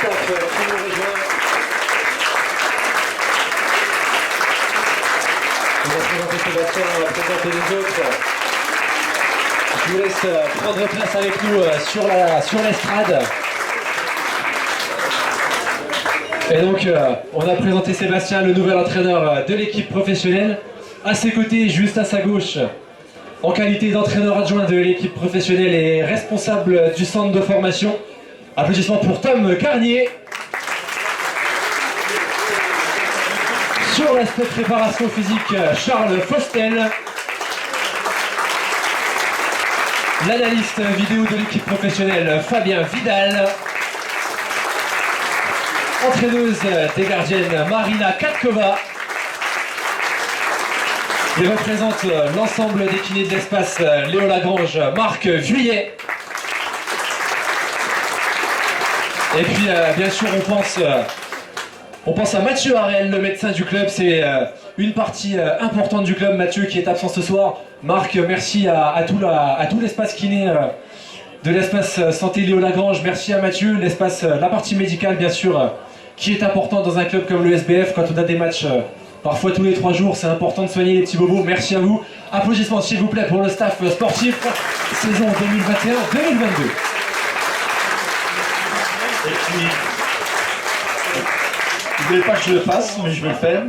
staff qui nous rejoint. On va présenter Sébastien, on va présenter les autres. Je vous laisse prendre place avec nous sur l'estrade. Et donc, on a présenté Sébastien, le nouvel entraîneur de l'équipe professionnelle. À ses côtés, juste à sa gauche, en qualité d'entraîneur adjoint de l'équipe professionnelle et responsable du centre de formation. Applaudissements pour Tom Garnier. Sur l'aspect préparation physique, Charles Fostel. L'analyste vidéo de l'équipe professionnelle, Fabien Vidal. Entraîneuse des gardiennes, Marina Katkova. Et représente l'ensemble des kinés de l'espace, Léo Lagrange, Marc Vuillet. Et puis bien sûr on pense à Mathieu Harel, le médecin du club. C'est une partie importante du club, Mathieu, qui est absent ce soir. Marc, merci à tout l'espace kiné de l'espace santé Léo Lagrange. Merci à Mathieu, la partie médicale bien sûr, qui est importante dans un club comme le SBF. Quand on a des matchs parfois tous les 3 jours, c'est important de soigner les petits bobos. Merci à vous. Applaudissements s'il vous plaît pour le staff sportif, saison 2021-2022. Et puis, vous ne voulez pas que je le fasse, mais je vais le faire.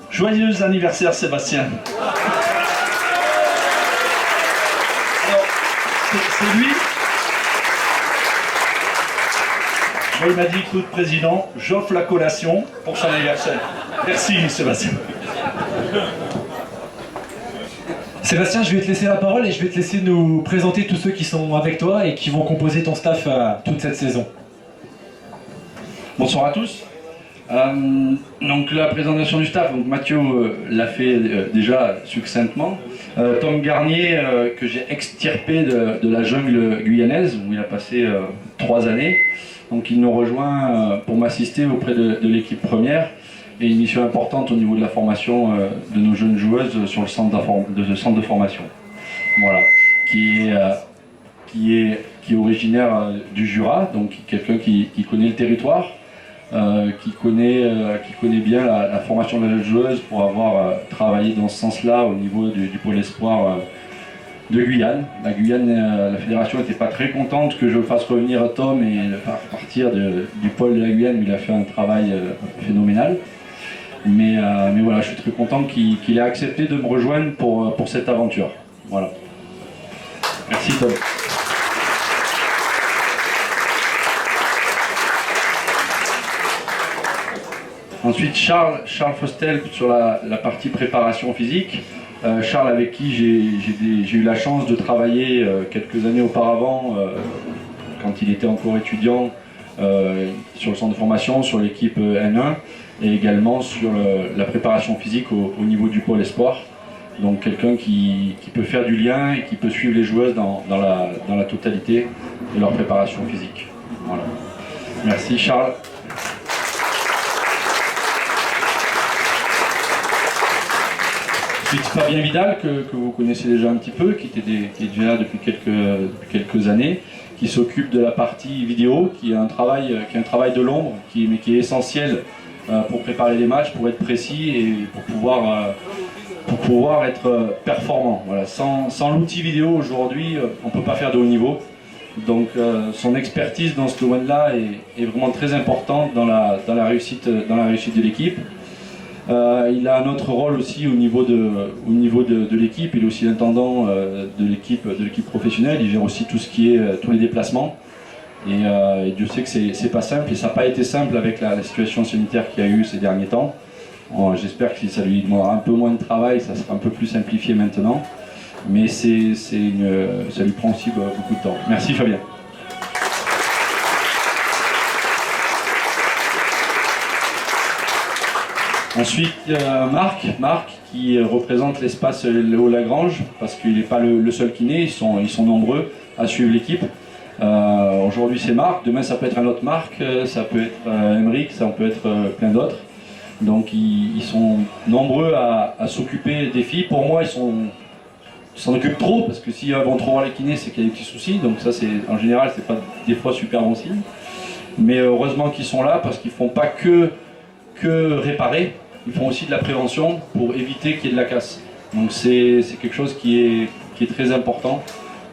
Joyeux anniversaire Sébastien. Alors, c'est lui. Moi, il m'a dit, écoute président, j'offre la collation pour son anniversaire. Merci Sébastien. Sébastien, je vais te laisser la parole et je vais te laisser nous présenter tous ceux qui sont avec toi et qui vont composer ton staff toute cette saison. Bonsoir à tous. Donc la présentation du staff, donc Mathieu l'a fait déjà succinctement. Tom Garnier, que j'ai extirpé de la jungle guyanaise, où il a passé 3 années. Donc il nous rejoint pour m'assister auprès de l'équipe première. Et une mission importante au niveau de la formation de nos jeunes joueuses sur le centre de formation. Voilà. Qui est originaire du Jura, donc quelqu'un qui connaît le territoire. Qui connaît bien la formation de la jeune joueuse pour avoir travaillé dans ce sens-là au niveau du pôle espoir de Guyane. La Guyane, la fédération n'était pas très contente que je fasse revenir Tom et partir du pôle de la Guyane, où il a fait un travail phénoménal. Mais voilà, je suis très content qu'il ait accepté de me rejoindre pour cette aventure. Voilà. Merci Tom. Ensuite, Charles Fostel sur la partie préparation physique. Charles, avec qui j'ai eu la chance de travailler quelques années auparavant, quand il était encore étudiant, sur le centre de formation, sur l'équipe N1, et également sur la préparation physique au niveau du pôle espoir. Donc quelqu'un qui peut faire du lien et qui peut suivre les joueuses dans la totalité de leur préparation physique. Voilà. Merci Charles. Ensuite, Fabien Vidal, que vous connaissez déjà un petit peu, qui est déjà là depuis quelques années, qui s'occupe de la partie vidéo, qui est un travail de l'ombre, mais qui est essentiel pour préparer les matchs, pour être précis et pour pouvoir être performant. Voilà. Sans l'outil vidéo aujourd'hui, on ne peut pas faire de haut niveau. Donc son expertise dans ce domaine-là est vraiment très importante dans la réussite de l'équipe. Il a un autre rôle aussi au niveau de l'équipe. Il est aussi l'intendant de l'équipe professionnelle. Il gère aussi tout ce qui est tous les déplacements. Et Dieu sait que c'est pas simple, et ça n'a pas été simple avec la situation sanitaire qu'il y a eu ces derniers temps. J'espère que ça lui demandera un peu moins de travail, ça sera un peu plus simplifié maintenant. Mais ça lui prend aussi beaucoup de temps. Merci Fabien. Ensuite, Marc qui représente l'espace Léo Lagrange, parce qu'il n'est pas le seul kiné, ils sont nombreux à suivre l'équipe. Aujourd'hui c'est Marc, demain ça peut être un autre Marc, ça peut être Emeric, ça peut être plein d'autres. Donc ils sont nombreux à s'occuper des filles. Pour moi, ils s'en occupent trop, parce que s'ils vont trop voir les kinés, c'est qu'il y a des petits soucis. Donc ça, en général, c'est pas des fois super bon signe. Mais heureusement qu'ils sont là parce qu'ils ne font pas que réparer, ils font aussi de la prévention pour éviter qu'il y ait de la casse. Donc c'est quelque chose qui est très important.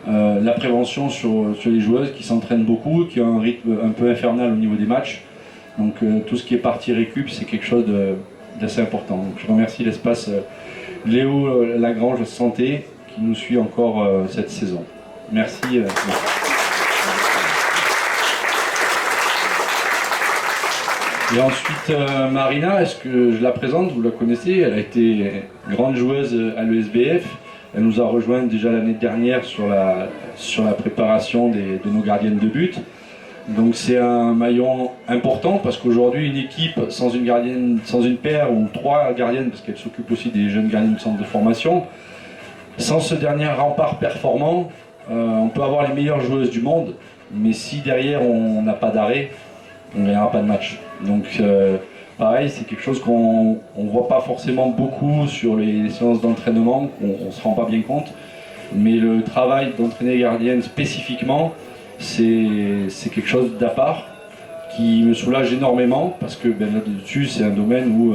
La prévention sur les joueuses qui s'entraînent beaucoup, qui ont un rythme un peu infernal au niveau des matchs. Donc tout ce qui est partie récup, c'est quelque chose d'assez important. Donc, je remercie l'espace Léo Lagrange Santé qui nous suit encore cette saison. Merci. Et ensuite, Marina, est-ce que je la présente? Vous la connaissez, elle a été grande joueuse à l'ESBF. Elle nous a rejoint déjà l'année dernière sur la préparation de nos gardiennes de but. Donc c'est un maillon important parce qu'aujourd'hui, une équipe sans une gardienne, sans une paire ou 3 gardiennes, parce qu'elle s'occupe aussi des jeunes gardiens du centre de formation, sans ce dernier rempart performant, on peut avoir les meilleures joueuses du monde, mais si derrière on n'a pas d'arrêt, on ne gagnera pas de match. Donc pareil, c'est quelque chose qu'on ne voit pas forcément beaucoup sur les séances d'entraînement, on ne se rend pas bien compte. Mais le travail d'entraîner les gardiennes spécifiquement, c'est quelque chose d'à part qui me soulage énormément parce que là-dessus, c'est un domaine où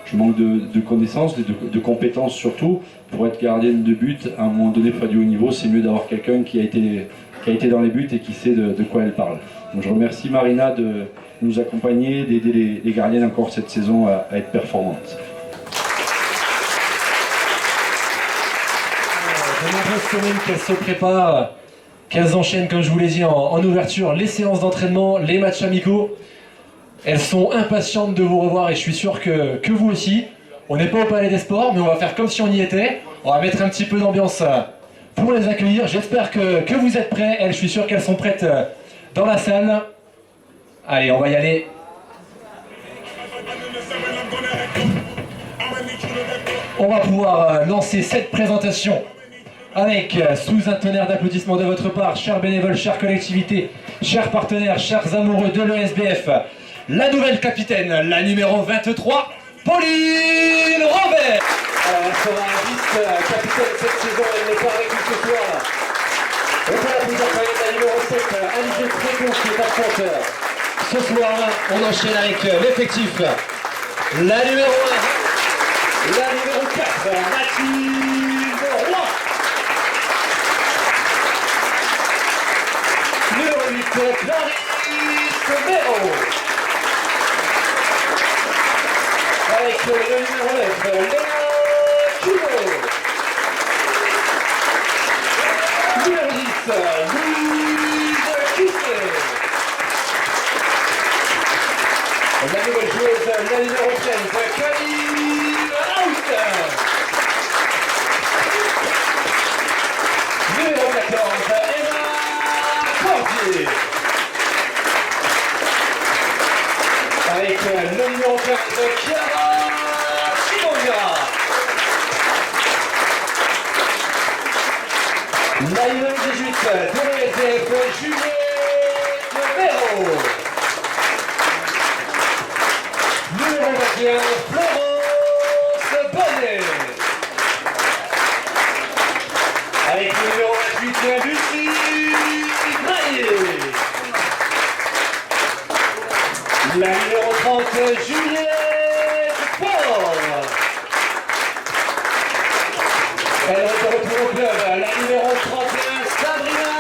je manque de connaissances, de compétences surtout. Pour être gardienne de but, à un moment donné, pour faire du haut niveau, c'est mieux d'avoir quelqu'un qui a été dans les buts et qui sait de quoi elle parle. Donc je remercie Marina de nous accompagner, d'aider les gardiennes encore cette saison à être performantes. De nombreuses semaines qu'elles se préparent, qu'elles enchaînent, comme je vous l'ai dit en ouverture, les séances d'entraînement, les matchs amicaux. Elles sont impatientes de vous revoir et je suis sûr que vous aussi. On n'est pas au Palais des Sports, mais on va faire comme si on y était. On va mettre un petit peu d'ambiance pour les accueillir. J'espère que vous êtes prêts. Elles, je suis sûr qu'elles sont prêtes dans la salle. Allez, on va y aller. On va pouvoir lancer cette présentation avec, sous un tonnerre d'applaudissements de votre part, chers bénévoles, chères collectivités, chers partenaires, chers amoureux de l'ESBF, la nouvelle capitaine, la numéro 23, Pauline Robert. Elle sera vice-capitaine cette saison, elle n'est pas avec nous ce soir. On peut l'applaudir quand même la numéro 7, Alizé Précon qui est absente. Ce soir, on enchaîne avec l'effectif. La numéro 1, la numéro 4, Mathilde Roy. Numéro 8, Clarisse Béraud. Avec le numéro 9, Léa Cuno. Numéro 10, Louise Cousset. La nouvelle joueuse, la numéro 15, Camille Hauser. Numéro 14, Emma Cordier. Avec le numéro 15, Chiara Simonga. La numéro 18, de l'ESF, Juliette Béraud. Numéro 21, Florence Bonnet. Avec le numéro 28, Lucie Maillet. La numéro 30, Juliette Paul. Elle est de retour au club, la numéro 31, Sabrina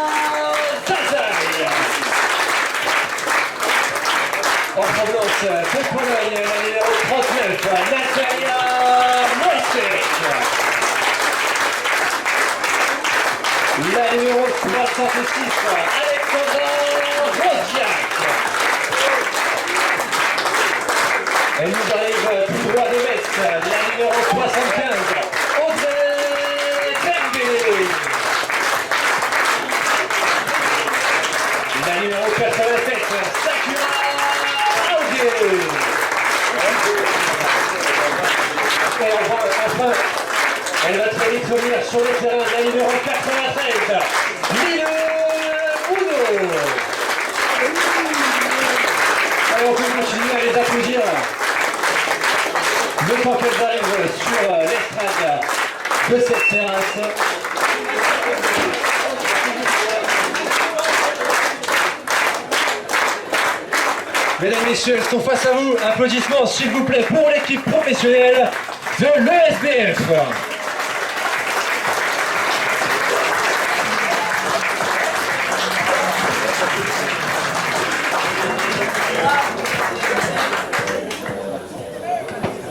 Zazaï. En provenance de Pologne, la numéro 39, Natalia Wojciech. La numéro 66, Alexandra Wojciech. Elle nous arrive tout droit de Metz, la numéro 75, Audrey Dembélé. La numéro 87, Sakura Audier. Et enfin, elle va très vite revenir sur le terrain, la numéro 93, Lille Uno. Allez, on peut continuer à les applaudir. Le temps qu'elles arrivent sur l'estrade de cette terrasse. Mesdames, messieurs, elles sont face à vous. Applaudissements, s'il vous plaît, pour l'équipe professionnelle de l'ESBF.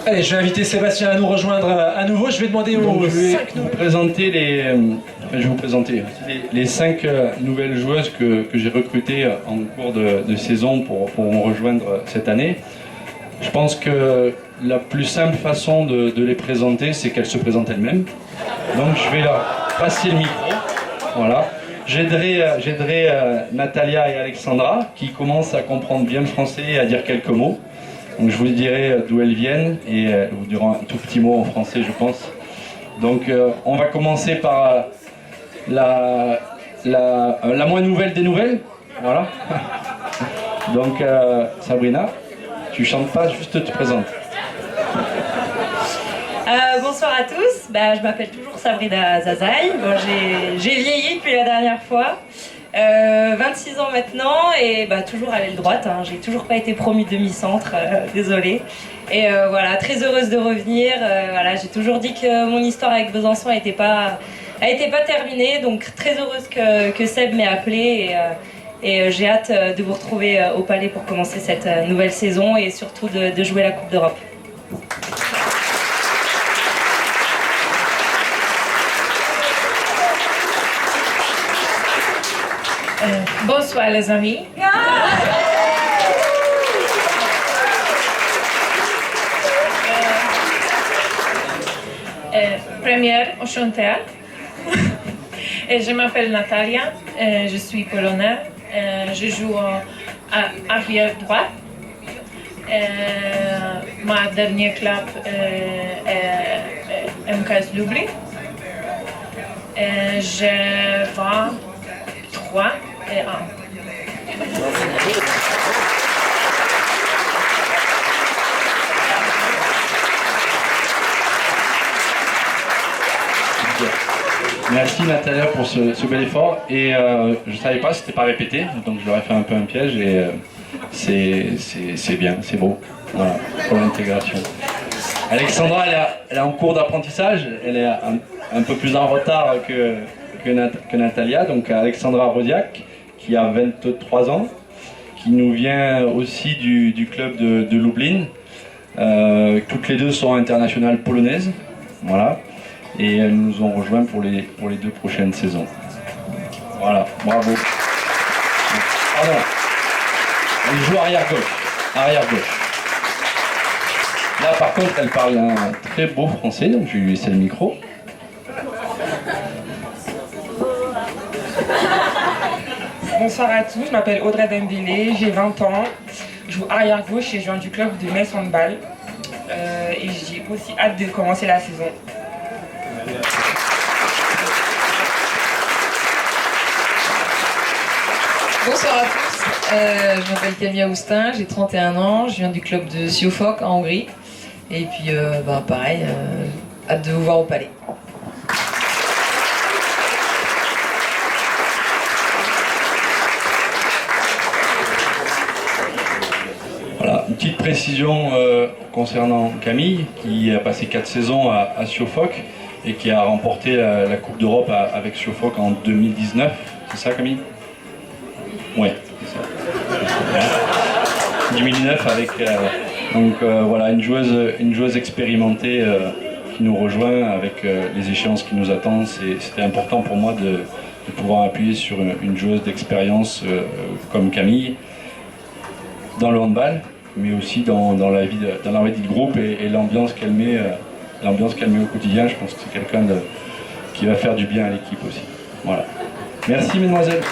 Allez, je vais inviter Sébastien à nous rejoindre à nouveau. Je vais demander aux 5 je vais vous présenter les 5 nouvelles joueuses que j'ai recrutées en cours de saison pour me rejoindre cette année. Je pense que la plus simple façon de les présenter, c'est qu'elles se présentent elles-mêmes. Donc je vais leur passer le micro. Voilà. J'aiderai Natalia et Alexandra qui commencent à comprendre bien le français et à dire quelques mots. Donc je vous dirai d'où elles viennent et vous direz un tout petit mot en français, je pense. Donc on va commencer par la moins nouvelle des nouvelles. Voilà. Donc Sabrina, tu chantes pas, juste te présentes. Bonsoir à tous, je m'appelle toujours Sabrina Zazaï. Bon, j'ai vieilli depuis la dernière fois. 26 ans maintenant et toujours à l'aile droite, hein. J'ai toujours pas été promue demi-centre, désolée. Et voilà, très heureuse de revenir. Voilà, j'ai toujours dit que mon histoire avec Besançon n'était pas terminée, donc très heureuse que Seb m'ait appelée et j'ai hâte de vous retrouver au Palais pour commencer cette nouvelle saison et surtout de jouer la Coupe d'Europe. Bonsoir les amis. Première, enchantée. Je m'appelle Natalia, je suis polonaise, je joue à arrière droite. Ma dernier club est MKS Lublin. J'ai 23 et 1. Merci Natalia pour ce bel effort et je savais pas, c'était pas répété, donc je leur ai fait un peu un piège et c'est bien, c'est beau, voilà, pour l'intégration. Alexandra, elle est en cours d'apprentissage, elle est un peu plus en retard que Natalia, donc Alexandra Rodiak, qui a 23 ans, qui nous vient aussi du club de Lublin. Toutes les deux sont internationales polonaises, voilà, et elles nous ont rejoints pour les 2 prochaines saisons. Voilà, bravo. Pardon, elle joue arrière-gauche. Là par contre elle parle un très beau français, donc je vais lui laisser le micro. Bonsoir à tous, je m'appelle Audrey Dembélé, j'ai 20 ans, je joue arrière gauche et je viens du club de Metz Handball. Et j'ai aussi hâte de commencer la saison. Bonsoir à tous, je m'appelle Camille Aoustin, j'ai 31 ans, je viens du club de Siófok en Hongrie. Et puis pareil, hâte de vous voir au Palais. Voilà, une petite précision concernant Camille, qui a passé 4 saisons à Siófok et qui a remporté la Coupe d'Europe avec Siófok en 2019. C'est ça Camille? Oui, c'est ça. 2009 avec voilà, une joueuse expérimentée qui nous rejoint avec les échéances qui nous attendent. C'était important pour moi de pouvoir appuyer sur une joueuse d'expérience comme Camille dans le handball, mais aussi dans la vie de groupe et l'ambiance qu'elle met au quotidien. Je pense que c'est quelqu'un qui va faire du bien à l'équipe aussi. Voilà. Merci mesdemoiselles.